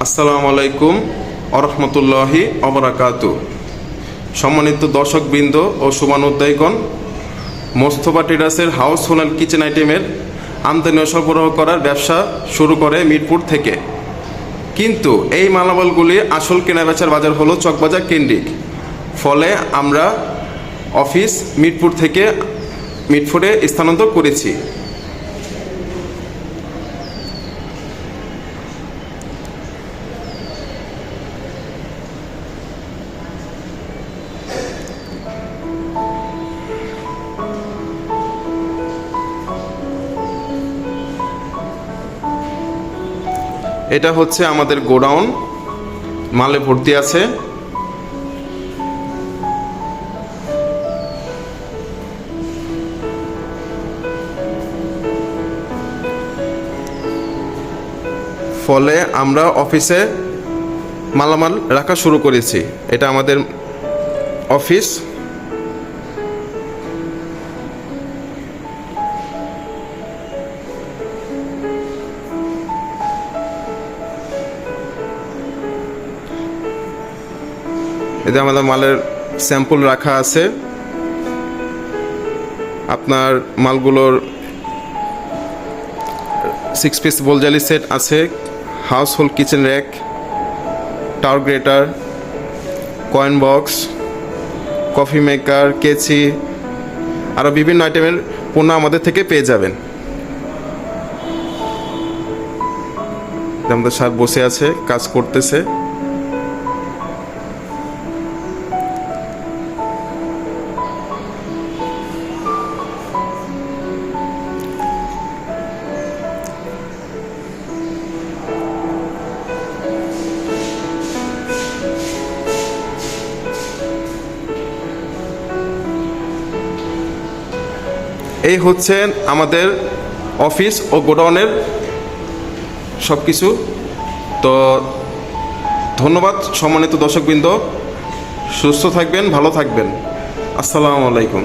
আসসালামু আলাইকুম আরহামতুল্লাহি অবরাকাতু। সম্মানিত দর্শকবৃন্দ ও শুভানুদ্দায়ীগণ, মোস্তফা ট্রেডার্সের হাউস হোল্ড কিচেন আইটেমের আমদানি ও সরবরাহ করার ব্যবসা শুরু করে মিরপুর থেকে। কিন্তু এই মালামালগুলি আসল কেনাবেচার বাজার হলো চকবাজার কেন্দ্রিক। ফলে আমরা অফিস মিরপুর থেকে মিরপুরে স্থানান্তর করেছি। এটা হচ্ছে আমাদের গোডাউন, মালে ভর্তি আছে। ফলে আমরা অফিসে মালামাল রাখা শুরু করেছি। এটা আমাদের অফিস। এতে আমাদের মালের স্যাম্পল রাখা আছে। আপনার মালগুলোর 6 পিস বোলজালি সেট আছে, house hold kitchen rack, tower greater, coin box, coffee maker, কেচি, আরও বিভিন্ন আইটেমের পণ্য আমাদের থেকে পেয়ে যাবেন। আমাদের সাহেব বসে আছে, কাজ করতেছে। এই হচ্ছে আমাদের অফিস ও গোডাউনের সব কিছু। তো ধন্যবাদ সম্মানিত দর্শকবৃন্দ, সুস্থ থাকবেন, ভালো থাকবেন। আসসালামু আলাইকুম।